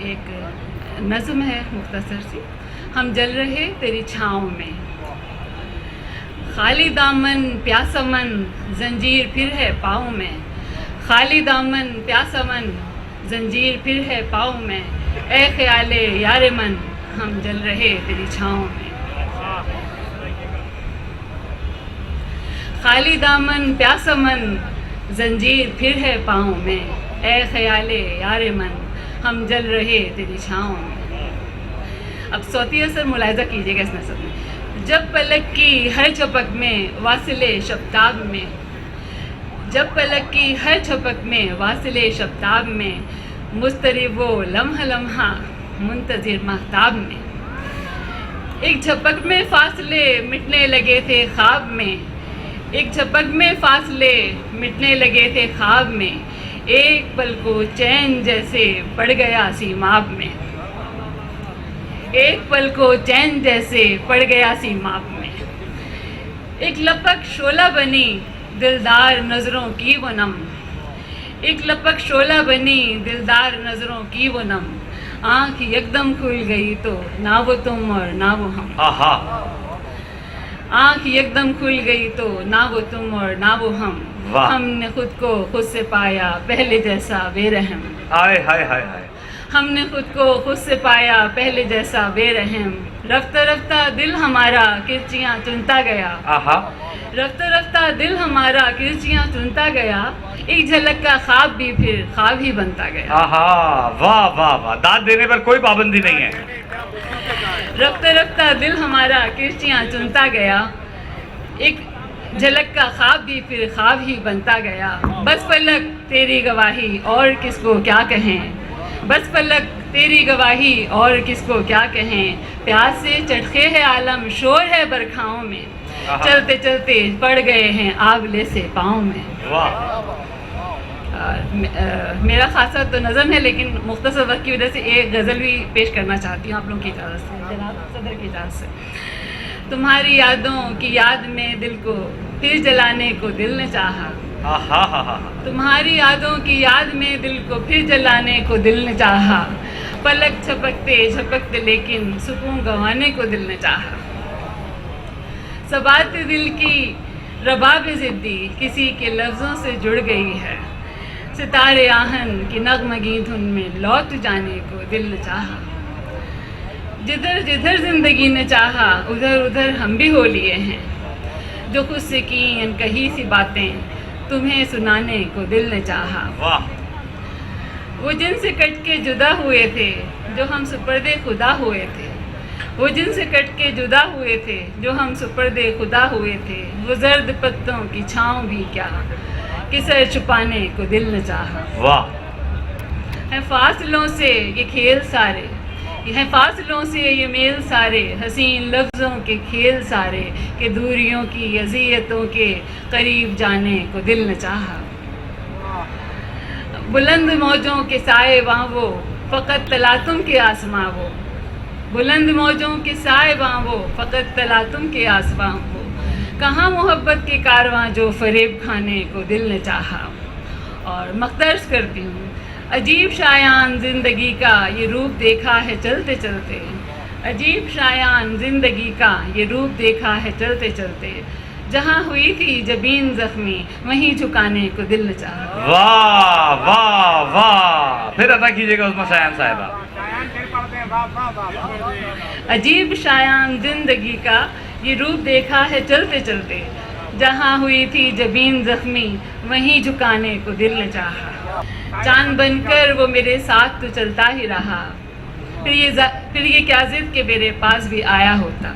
ایک نظم ہے مختصر سی. ہم جل رہے تیری چھاؤں میں، خالی دامن پیاسا من زنجیر پھر ہے پاؤں میں، خالی دامن پیاسا من زنجیر پھر ہے پاؤں میں، اے خیال یار من ہم جل رہے تیری چھاؤں میں. خالی دامن پیاسا من زنجیر پھر ہے پاؤں میں، اے خیال یار من ہم جل رہے تیری چھاؤں میں. اب صوتی اثر ملاحظہ کیجیے گا اس نظم میں. جب پلک کی ہر جھپک میں واصل شبتاب میں، جب پلک کی ہر جھپک میں واصل شبتاب میں، مضطرب و لمحہ لمحہ منتظر مہتاب میں. ایک جھپک میں فاصلے مٹنے لگے تھے خواب میں، ایک جھپک میں فاصلے مٹنے لگے تھے خواب میں، ایک پل کو چین جیسے پڑ گیا سیماب میں، ایک پل کو چین جیسے پڑ گیا سیماب میں. ایک لپک شعلہ بنی دلدار نظروں کی وہ نم، ایک لپک شعلہ بنی دلدار نظروں کی وہ نم، آنکھ یکدم کھل گئی تو نہ وہ تم اور نہ وہ ہم. آنکھ یکدم کھل گئی تو نہ وہ تم اور نہ وہ ہم، ہم نے خود کو خود سے پایا پہلے جیسا بے رحم. ہم نے خود کو خود سے پایا پہلے جیسا بے رحم، رفتہ رفتہ دل ہمارا کرچیاں چنتا گیا، رفتہ رفتہ دل ہمارا کرچیاں چنتا گیا، ایک جھلک کا خواب بھی پھر خواب ہی بنتا گیا. واہ واہ واہ، داد دینے پر کوئی پابندی نہیں ہے. رفتہ رفتہ دل ہمارا کرچیاں چنتا گیا، ایک جھلک کا خواب بھی پھر خواب ہی بنتا گیا. بس فلک تیری گواہی اور کس کو کیا کہیں، بس فلک تیری گواہی اور کس کو کیا کہیں، پیاس سے چٹخے ہے عالم شور ہے برکھاؤں میں، چلتے چلتے پڑ گئے ہیں آبلے سے پاؤں میں. میرا خاصا تو نظم ہے لیکن مختصر وقت کی وجہ سے ایک غزل بھی پیش کرنا چاہتی ہوں آپ لوگوں کی اجازت سے، جناب صدر کی اجازت سے. تمہاری یادوں کی یاد میں دل کو پھر جلانے کو دل نے چاہا، تمہاری یادوں کی یاد میں دل کو پھر جلانے کو دل نے چاہا، پلک جھپکتے جھپکتے لیکن سکون گنوانے کو دل نے چاہا. سبات دل کی رباب ضدی کسی کے لفظوں سے جڑ گئی ہے، ستارے آہن کی نغمگی دھن میں لوٹ جانے کو دل نے چاہا. جدھر جدھر زندگی نے چاہا ادھر ادھر ہم بھی ہو لیے ہیں، جو خود سے کی ان کہی سی باتیں تمہیں سنانے کو دل نے چاہا. وہ جن سے کٹ کے جدا ہوئے تھے جو ہم سپرد خدا ہوئے تھے، وہ جن سے کٹ کے جدا ہوئے تھے جو ہم سپرد خدا ہوئے تھے، وہ زرد پتوں کی چھاؤں بھی کیا کہ سر چھپانے کو دل نے چاہا. ہے فاصلوں سے یہ کھیل سارے، ہے فاصلوں سے یہ میل سارے، حسین لفظوں کے کھیل سارے، کہ دوریوں کی اذیتوں کے قریب جانے کو دل نے چاہا. بلند موجوں کے سائے وہاں وہ فقط تلاتم کے آسماں وہ، بلند موجوں کے سائے وہاں وہ فقط تلاتم کے آسماں وہ، کہاں محبت کے کارواں جو فریب کھانے کو دل نے چاہا. اور مخترس کرتی ہوں. عجیب شایان زندگی کا یہ روپ دیکھا ہے چلتے چلتے، عجیب شایان زندگی کا یہ روپ دیکھا ہے چلتے چلتے، جہاں ہوئی تھی جبین زخمی وہیں جھکانے کو دل نے چاہا. واہ واہ واہ، پھر ادا کیجیے گا عظمیٰ شایان صاحبہ. عجیب شایان زندگی کا یہ روپ دیکھا ہے چلتے چلتے، جہاں ہوئی تھی جبین زخمی وہیں جھکانے کو دل نے چاہا. چاند بن کر وہ میرے ساتھ تو چلتا ہی رہا، پھر یہ کیا ضد کہ میرے پاس بھی آیا ہوتا.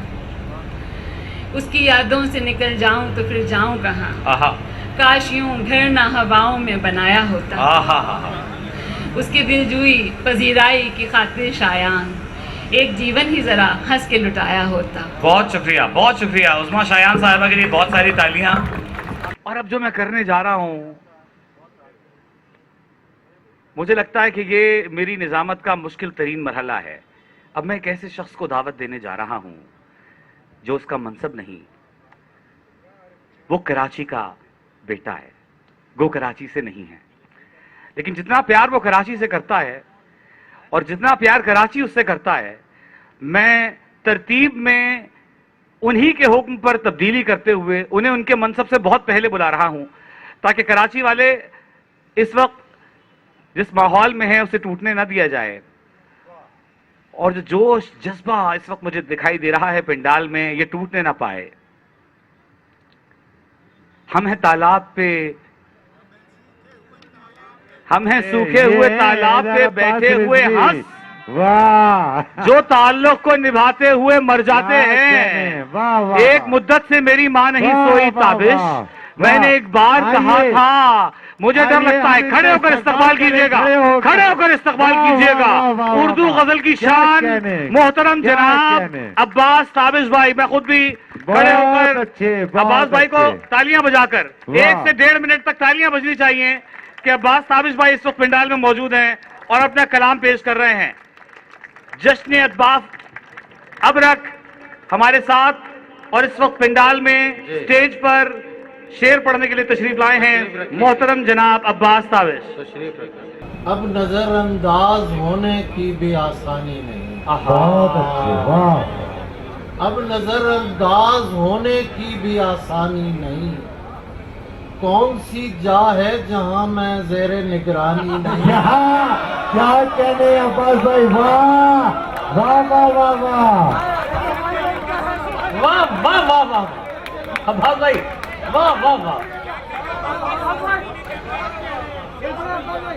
اس کی یادوں سے نکل جاؤں تو پھر جاؤں کہاں، کاش یوں گھر نہ ہواؤں میں بنایا ہوتا. اس کی دلجوئی پذیرائی کی خاطر شایان ایک جیون ہی ذرا ہنس کے لٹایا ہوتا. بہت شکریہ عظمیٰ شایان صاحبہ کے لیے بہت ساری تالیاں. اور اب جو میں کرنے جا رہا ہوں مجھے لگتا ہے کہ یہ میری نظامت کا مشکل ترین مرحلہ ہے. اب میں ایک ایسے شخص کو دعوت دینے جا رہا ہوں جو اس کا منصب نہیں، وہ کراچی کا بیٹا ہے، گو کراچی سے نہیں ہے، لیکن جتنا پیار وہ کراچی سے کرتا ہے اور جتنا پیار کراچی اس سے کرتا ہے، میں ترتیب میں انہی کے حکم پر تبدیلی کرتے ہوئے انہیں ان کے منصب سے بہت پہلے بلا رہا ہوں، تاکہ کراچی والے اس وقت جس ماحول میں ہیں اسے ٹوٹنے نہ دیا جائے، اور جو جوش جذبہ اس وقت مجھے دکھائی دے رہا ہے پنڈال میں، یہ ٹوٹنے نہ پائے۔ ہم ہیں تالاب پہ، ہم ہیں سوکھے ہوئے تالاب پہ بیٹھے ہوئے ہنس، جو تعلق کو نبھاتے ہوئے مر جاتے ہیں۔ ایک مدت سے میری ماں نہیں سوئی تابش، میں نے ایک بار کہا تھا مجھے ڈر لگتا ہے۔ کھڑے ہو کر استقبال کیجئے گا، کھڑے ہو کر استقبال کیجئے گا اردو غزل کی شان محترم جناب عباس تابش بھائی۔ میں خود بھی کھڑے ہو کر عباس بھائی کو تالیاں بجا کر 1 سے 1.5 منٹ تک تالیاں بجنی چاہیے کہ عباس تابش بھائی اس وقت پنڈال میں موجود ہیں اور اپنا کلام پیش کر رہے ہیں۔ جشن ادباف ابرک ہمارے ساتھ، اور اس وقت پنڈال میں سٹیج پر شعر پڑھنے کے لیے تشریف لائے ہیں محترم جناب عباس تابش۔ اب نظر انداز ہونے کی بھی آسانی نہیں، بہت اچھے، واہ۔ اب نظر انداز ہونے کی بھی آسانی نہیں، کون سی جا ہے جہاں میں زیر نگرانی نہیں۔ یہاں کیا کہنے عباس بھائی، واہ واہ واہ واہ واہ واہ واہ واہ واہ عباس بھائی، واہ واہ واہ۔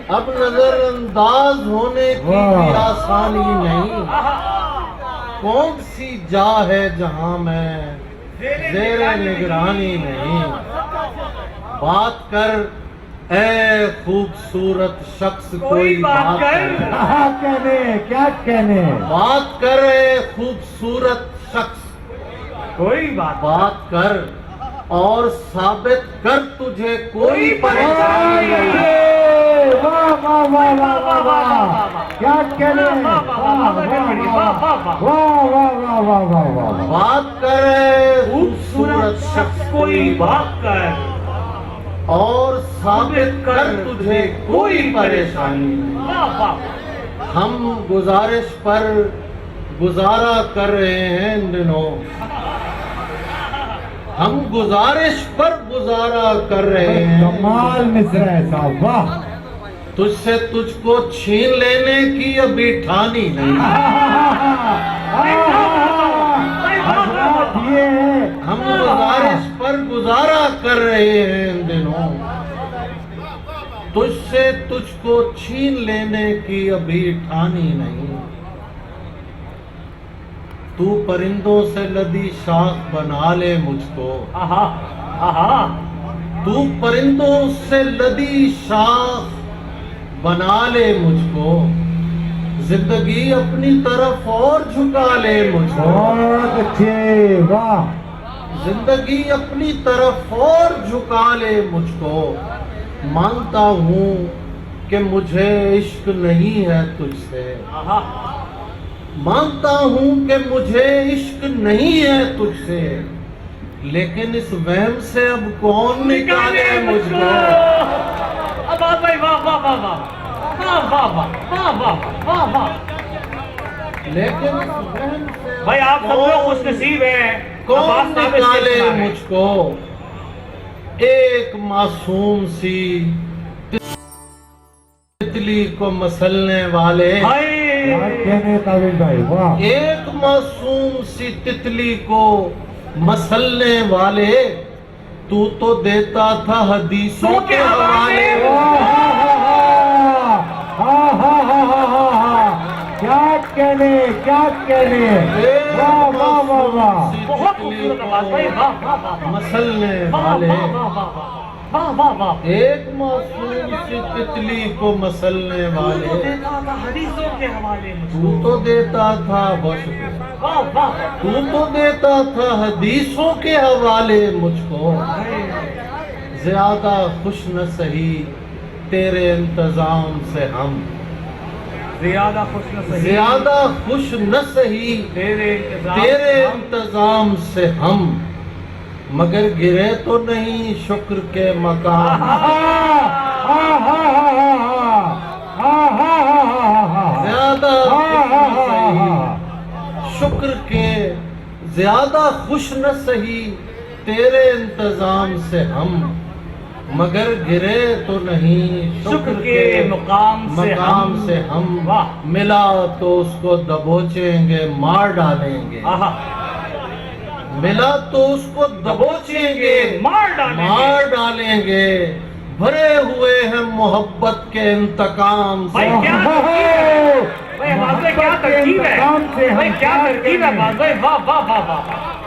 اب نظر انداز ہونے کی بھی آسانی نہیں، کون سی جا ہے جہاں میں زیر نگرانی نہیں۔ بات کر اے خوبصورت شخص، کوئی بات کر۔ کیا کہنے، کیا کہنے، بات کر اے خوبصورت شخص، کوئی بات کر اور ثابت کر تجھے کوئی پریشانی نہیں۔ واہ واہ واہ واہ واہ واہ، کیا کہنے، واہ واہ واہ واہ واہ واہ۔ بات کر اے خوبصورت شخص، کوئی بات کر اور ثابت کر تجھے کوئی پریشانی نہیں۔ ہم گزارش پر گزارا کر رہے ہیں ان دنوں، ہم گزارش پر گزارا کر رہے ہیں۔ کمال مصرع ہے صاحب، واہ۔ تجھ سے تجھ کو چھین لینے کی ابھی ٹھانی نہیں، حضرات یہ ہے، ہم گزارش پر گزارا کر رہے ہیں ان دنوں، تجھ سے تجھ کو چھین لینے کی ابھی ٹھانی نہیں۔ تو پرندوں سے لدی شاخ بنا لے مجھ کو، تو پرندوں سے لدی شاخ بنا لے مجھ کو، زندگی اپنی طرف اور جھکا لے مجھ کو، بہت اچھے، واہ۔ زندگی اپنی طرف اور جھکا لے مجھ کو۔ مانتا ہوں کہ مجھے عشق نہیں ہے تجھ سے، مانتا ہوں کہ مجھے عشق نہیں ہے تجھ سے، لیکن اس وہم سے اب کون نکالے مجھ کو۔ عباس بھائی واہ واہ واہ واہ واہ واہ واہ واہ واہ واہ۔ لیکن اس وہم سے بھائی آپ سب لوگ خوش نصیب ہیں، کون نکالے مجھ کو۔ ایک معصوم سی تتلی کو مسلنے والے، کیا کہنے تابش بھائی، واہ۔ ایک معصوم سی تتلی کو مسلنے والے، تو دیتا تھا حدیثوں کے حوالے۔ کیا کہنے، کیا کہنے، واہ واہ واہ واہ۔ بہت خوبصورت عباس بھائی، واہ واہ واہ مسلنے واہ والے، واہ واہ واہ واہ واہ۔ ایک معصوم سی تتلی کو مسلنے والے، دیتا تھا حدیثوں کے حوالے مجھ تو کو، دیتا تھا بہت شکریہ، واہ واہ۔ تو دیتا تھا حدیثوں کے حوالے مجھ کو۔ زیادہ خوش نہ سہی تیرے انتظام سے ہم، زیادہ خوش نہ سہی زیادہ خوش نہ سہی تیرے تیرے انتظام سے ہم، مگر گرے تو نہیں شکر کے مقام۔ زیادہ شکر کے زیادہ خوش نہ سہی تیرے انتظام سے ہم، مگر گرے تو نہیں شکر کے مقام سے ہم، واہ ملا تو اس کو دبوچیں گے مار ڈالیں گے، آہا ملا تو اس کو دبوچیں گے مار ڈالیں گے، بھرے ہوئے ہیں محبت کے انتقام سے۔ بھائی کیا بھائی آواز میں کیا ترکیب ہے، بھائی کیا ترکیب ہے آواز بھائی، واہ واہ واہ واہ،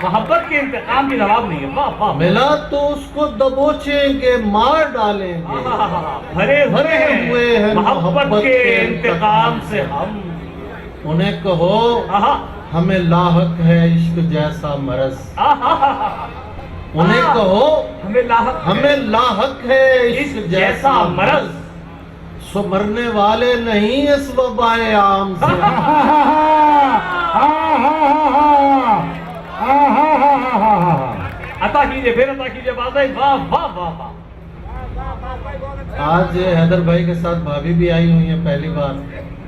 محبت کے انتقام کی جواب نہیں ہے، واہ واہ، ملا تو اس کو دبوچیں گے مار ڈالیں گے، بھرے ہوئے ہیں محبت کے انتقام سے ہم، انہیں کہو آہا ہمیں لاحق ہے عشق جیسا مرض، آہا انہیں کہو ہمیں ہمیں لاحق ہے عشق جیسا مرض، سو مرنے والے نہیں اس وبائے عام سے۔ عطا کیجئے پھر عطا کیجئے باز بھائی، واہ واہ واہ واہ، آج حیدر بھائی کے ساتھ بھابھی بھی آئی ہوئی ہیں پہلی بار،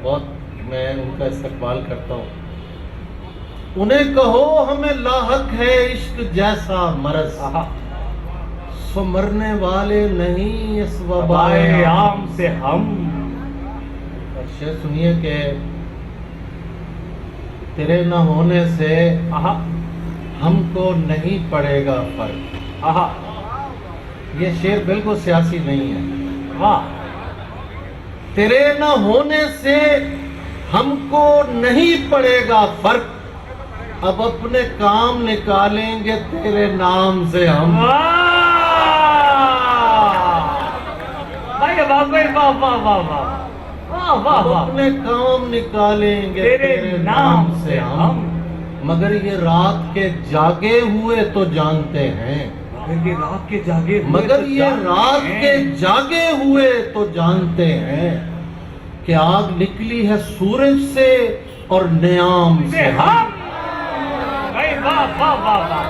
بہت میں ان کا استقبال کرتا ہوں۔ انہیں کہو ہمیں لاحق ہے عشق جیسا مرض، سو مرنے والے نہیں اس وبائے عام سے ہم، اور شعر سنیے کہ تیرے نہ ہونے سے ہم کو نہیں پڑے گا فرق۔ آہا یہ شعر بالکل سیاسی نہیں ہے۔ واہ، تیرے نہ ہونے سے ہم کو نہیں پڑے گا فرق، اب اپنے کام نکالیں گے تیرے نام سے ہم۔ بھائی آواز بھائی، واہ واہ واہ واہ واہ واہ اب واہ، اپنے کام نکالیں گے تیرے نام سے ہم، مگر یہ رات کے جاگے ہوئے تو جانتے ہیں، رات کے جاگے ہوئے مگر تو یہ جانتے رات ہیں، کے جاگے ہوئے تو جانتے ہیں کہ آگ نکلی ہے سورج سے اور نیام سے ہم۔ بھائی واہ واہ واہ واہ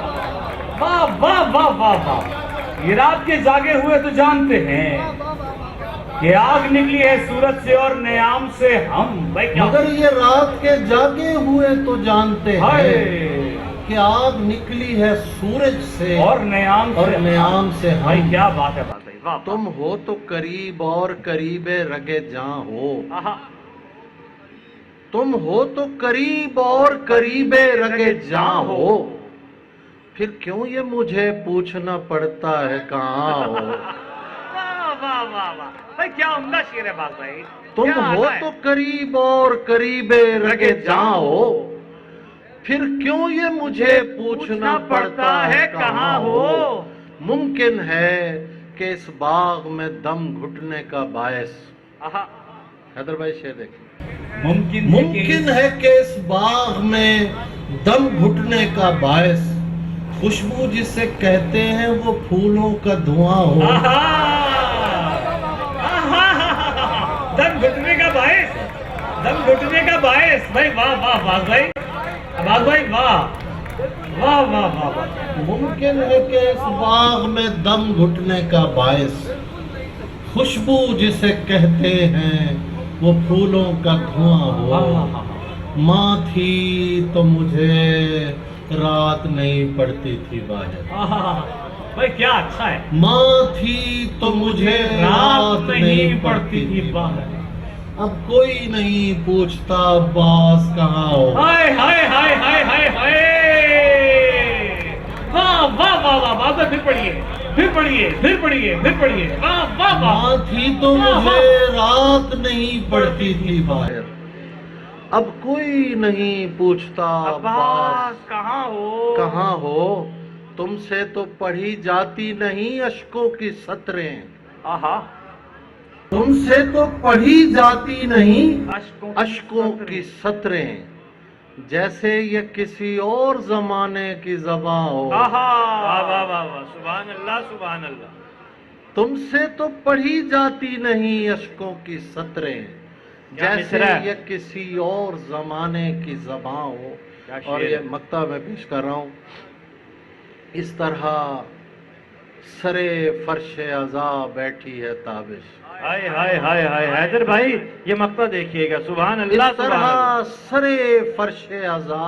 واہ واہ واہ واہ واہ، یہ رات کے جاگے ہوئے تو جانتے ہیں کہ آگ نکلی ہے سورج سے اور نیام سے ہم، بھائی کیا مگر یہ رات کے جاگے ہوئے تو جانتے ہیں کہ آگ نکلی ہے سورج سے اور نیام سے بھائی ہم۔ کیا بات ہے بھائی، واہ تم ہو تو قریب اور قریب رگے جاں ہو، آہا، تم ہو تو قریب اور قریب رگے جاں ہو، پھر کیوں یہ مجھے پوچھنا پڑتا ہے کہاں ہو۔ واہ واہ واہ واہ، بھائی کیا عمدہ شعر ہے باز بھائی، تم ہو تو قریب اور قریب رگے جاں ہو، پھر کیوں یہ مجھے پوچھنا پڑتا ہے کہاں ہو۔ ممکن ہے کہ اس باغ میں دم گھٹنے کا باعث، حیدر بھائی شعر دیکھیں، ممکن ہے کہ اس باغ میں دم گھٹنے کا باعث خوشبو جسے کہتے ہیں وہ پھولوں کا دھواں ہو۔ دم گھٹنے کا باعث، دم گھٹنے کا باعث، بھائی واہ واہ باز بھائی، باز بھائی واہ واہ واہ واہ واہ، ممکن ہے کہ اس باغ میں دم گھٹنے کا باعث خوشبو جسے کہتے ہیں وہ پھولوں کا دھواں ہو۔ ماں تھی تو مجھے رات نہیں پڑتی تھی باہر، بھائی کیا اچھا ہے، ماں تھی تو مجھے رات نہیں پڑتی تھی باہر، اب کوئی نہیں پوچھتا عباس کہاں ہو۔ ہائے ہائے ہائے ہائے ہائے ہائے، واہ واہ واہ واہ، باز بھائی پھر پڑھیے پھر پڑھیے پھر پڑھیے پھر پڑھیے، واہ واہ واہ، ماں تھی تو مجھے رات نہیں پڑتی تھی باہر، اب کوئی نہیں پوچھتا عباس کہاں ہو۔ تم سے تو پڑھی جاتی نہیں اشکوں کی سطریں، تم سے تو پڑھی جاتی نہیں اشکوں کی سطریں، جیسے یہ کسی اور زمانے کی زباں ہو۔ سبحان اللہ سبحان اللہ، تم سے تو پڑھی جاتی نہیں اشکوں کی سطریں، جیسے یہ کسی اور زمانے کی زباں ہو۔ اور یہ مقطع میں پیش کر رہا ہوں، اس طرح سرے فرش عزا بیٹھی ہے تابش، ہائے ہائے ہائے ہائے، حیدر بھائی یہ مقطع دیکھیے گا، سبحان اللہ اس طرح سبحان اللہ، سرے فرش عزا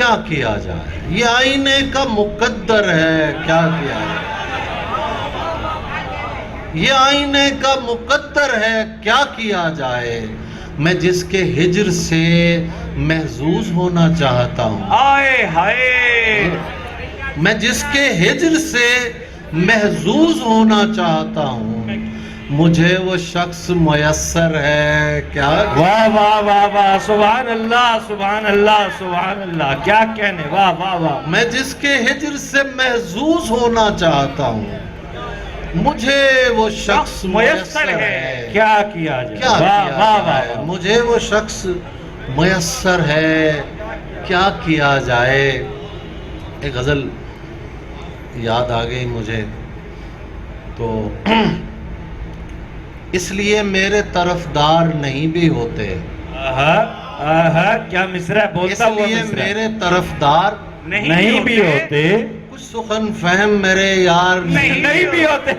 کیا کیا جائے، یہ آئینے کا مقدر ہے، کیا کیا جائے، یہ آئینے کا مقدر ہے، کیا کیا جائے، میں جس کے ہجر سے محظوظ ہونا چاہتا ہوں، آئے ہائے، میں جس کے ہجر سے محظوظ ہونا چاہتا ہوں، مجھے وہ شخص میسر ہے، کیا واہ واہ واہ واہ، سبحان اللہ سبحان اللہ سبحان اللہ، کیا کہنے، واہ واہ واہ، میں جس کے ہجر سے محظوظ ہونا چاہتا ہوں، مجھے وہ شخص میسر ہے، کیا کیا جائے، کیا واہ کیا واہ جائے، واہ، مجھے وہ شخص میسر ہے، کیا کیا جائے۔ ایک غزل یاد آ گئی مجھے، تو اس لیے میرے طرفدار نہیں بھی ہوتے، آہا آہا، کیا مصرع اس بولتا ہوا لیے مصرع، میرے طرفدار نہیں بھی ہوتے، کچھ سخن فہم میرے یار نہیں بھی ہوتے،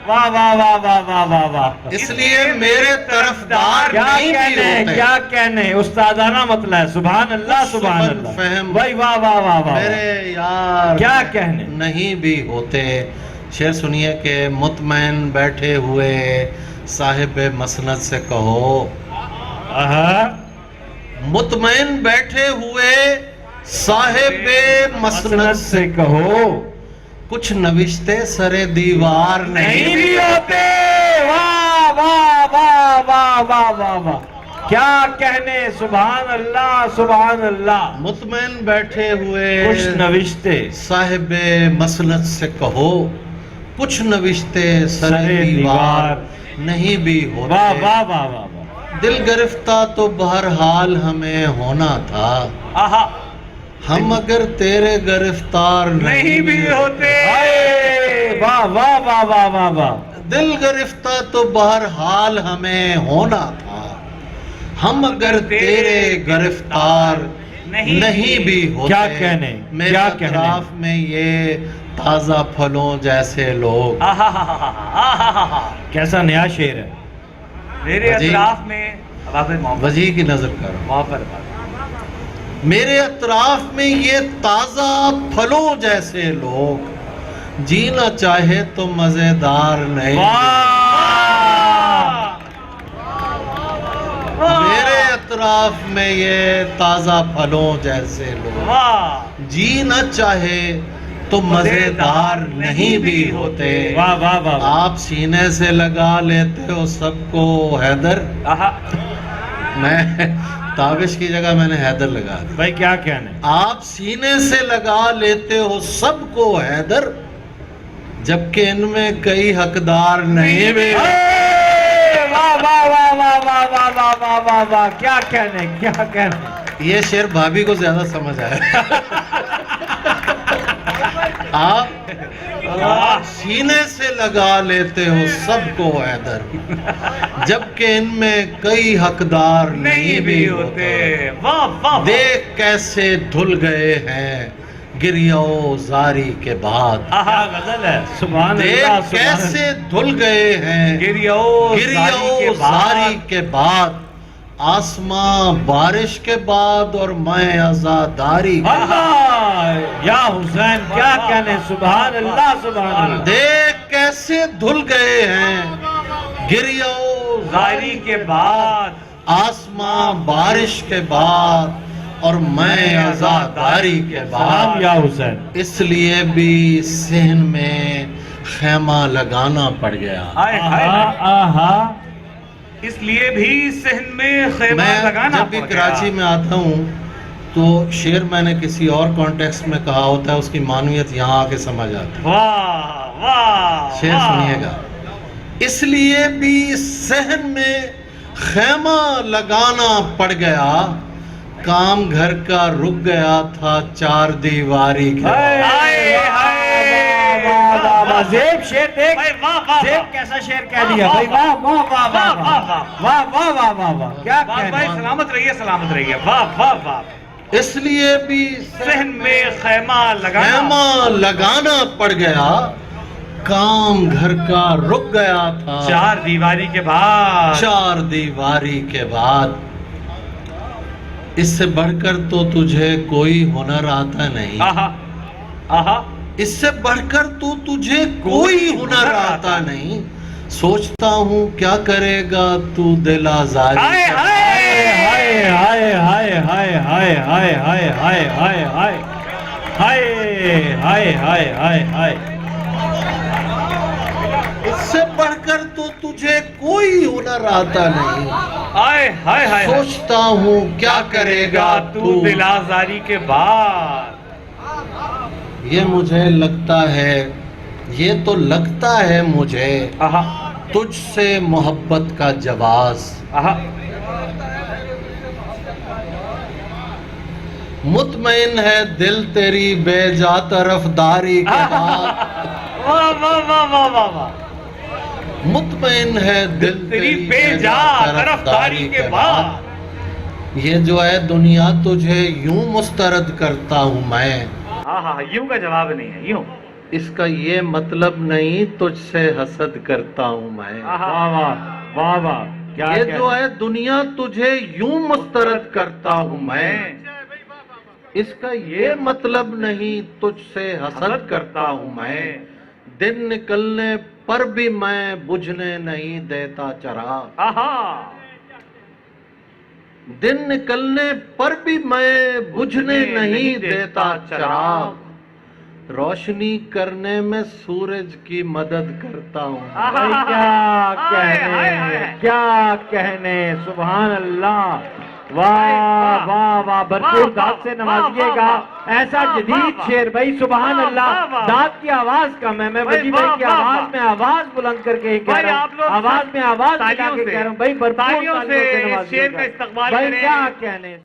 واہ واہ واہ واہ واہ واہ واہ، اس لیے میرے طرفدار کیا نہیں بھی کہنے، ہوتے، کیا کہنے، استادانہ مطلع ہے، سبحان اللہ سبحان سخن اللہ، فہم بھائی واہ واہ واہ واہ، میرے یار کیا کہنے، نہیں بھی ہوتے۔ شعر سنیے کہ مطمئن بیٹھے ہوئے صاحب مسند سے کہو، آہا، مطمئن بیٹھے ہوئے صاحب مسند سے کہو، کچھ نوشتے سر دیوار نہیں بھی ہوتے، واہ واہ واہ واہ واہ واہ واہ، کیا کہنے، سبحان اللہ سبحان اللہ، مطمئن بیٹھے ہوئے کچھ نوشتے صاحب مسند سے کہو، کچھ نوشتے سر سر دیوار دیوار نہیں بھی واہ ہوتے، واہ واہ واہ واہ، دل گرفتہ تو بہرحال ہمیں ہونا تھا، آہا، ہم اگر تیرے گرفتار نہیں بھی ہوتے، واہ واہ واہ واہ واہ واہ، دل گرفتہ تو بہرحال ہمیں ہونا تھا، ہم اگر تیرے گرفتار نہیں بھی ہوتے، کیا کہنے، میرے کیا کہنے، اطراف میں یہ تازہ پھلوں جیسے لوگ، کیسا نیا شعر ہے، میرے جی۔ اطراف میں اب آپ محمد وجہ کی نظر کرو، وہاں پر میرے اطراف میں یہ تازہ پھلوں جیسے لوگ، جینا چاہے تو مزیدار نہیں، میرے اطراف میں یہ تازہ پھلوں جیسے لوگ، جینا چاہے تو مزیدار نہیں بھی ہوتے، واہ واہ واہ واہ، آپ سینے سے لگا لیتے ہو سب کو حیدر، میں تابش کی جگہ میں نے حیدر لگا دیا، بھائی کیا کہنے، آپ سینے سے لگا لیتے ہو سب کو حیدر، جبکہ ان میں کئی حقدار نہیں بھی، واہ واہ واہ واہ واہ واہ واہ واہ واہ واہ، کیا کہنے، کیا کہنے، یہ شعر بھابھی کو زیادہ سمجھ آیا، آپ سینے سے لگا لیتے ہو سب کو حیدر، جبکہ ان میں کئی حقدار نہیں بھی ہوتے، دیکھ کیسے دھل گئے ہیں گریو زاری کے بعد، کیا غزل ہے، سبحان دیکھ اللہ سبحان کیسے دھل گئے ہیں گریو زاری کے بعد، آسماں بارش کے بعد اور میں عزاداری کے بعد، اللہ، یا حسین کیا کہنے، سبحان اللہ سبحان اللہ، دیکھ کیسے دھل گئے ہیں گریو زاری کے بعد، آسماں بارش کے بعد اور میں عزاداری کے سلام بعد، یا حسین، اس لیے بھی صحن میں خیمہ لگانا پڑ گیا، آئے ہائے، آہا، اس لیے بھی صحن میں خیمہ میں لگانا جب بھی پڑ گیا۔ کراچی میں آتا ہوں تو شعر میں نے کسی اور کانٹیکسٹ میں کہا ہوتا ہے، اس کی معنویت یہاں آ کے سمجھ آتی ہے، واہ واہ، شعر سنیے گا، اس لیے بھی صحن میں خیمہ لگانا پڑ گیا، کام گھر کا رک گیا تھا چار دیواری کے، آئے ہائے، واہ واہ واہ، زیب شعر دیکھ، بھائی واہ واہ زیب کیسا شعر کہہ دیا بھائی، واہ واہ واہ واہ واہ واہ واہ واہ واہ واہ، کیا واہ بھائی، کہنے، سلامت رہیے سلامت رہیے، واہ واہ واہ، اس لیے بھی صحن میں خیمہ لگانا، خیمہ لگانا پڑ گیا، کام گھر کا رک گیا تھا چار دیواری کے بعد، چار دیواری کے بعد، اس سے بڑھ کر تو تجھے کوئی ہنر آتا نہیں، آہا آہا اس سے بڑھ کر تو تجھے کوئی ہنر آتا نہیں، سوچتا ہوں کیا کرے گا تو دل آزاری ہائے ہائے ہائے ہائے ہائے ہائے ہائے ہائے ہائے ہائے ہائے ہائے ہائے ہائے ہائے ہائے ہائے اس سے بڑھ کر تو تجھے کوئی ہنر آتا نہیں، ہائے ہائے ہائے سوچتا ہوں کیا کرے گا تو دل آزاری کے بعد. یہ مجھے لگتا ہے، یہ تو لگتا ہے مجھے آہا تجھ سے محبت کا جواز، آہا مطمئن ہے دل تیری بے جا طرفداری کے بعد، واہ واہ واہ واہ واہ واہ. مطمئن ہے دل تیری بے جا طرفداری کے بعد. یہ جو ہے دنیا تجھے یوں مسترد کرتا ہوں میں، ہاں ہاں یوں کا جواب نہیں ہے، یوں. اس کا یہ مطلب نہیں تجھ سے حسد کرتا ہوں میں، واہ واہ واہ واہ کیا یہ جو ہے دنیا تجھے یوں مسترد کرتا ہوں میں، اس کا یہ مطلب نہیں تجھ سے حسد کرتا ہوں میں، دن نکلنے پر بھی میں بجھنے نہیں دیتا چراغ، آہا دن نکلنے پر بھی میں بجھنے نہیں دیتا چراغ، روشنی کرنے میں سورج کی مدد کرتا ہوں، بھائی کیا کہنے کیا کہنے، سبحان اللہ، واہ واہ واہ، بھرپور داد سے نوازیے گا، ایسا جدید شعر بھائی، سبحان اللہ. داد کی آواز کم ہے، میں وجی بھائی کی آواز میں آواز بلند کر کے کہہ رہا ہوں، آواز میں آواز ملا کے کہہ رہا ہوں بھائی، بھرپور تالیوں سے تالیوں سے اس نوازیے شعر گا کا استقبال بھائی، کریں. کیا کہنے.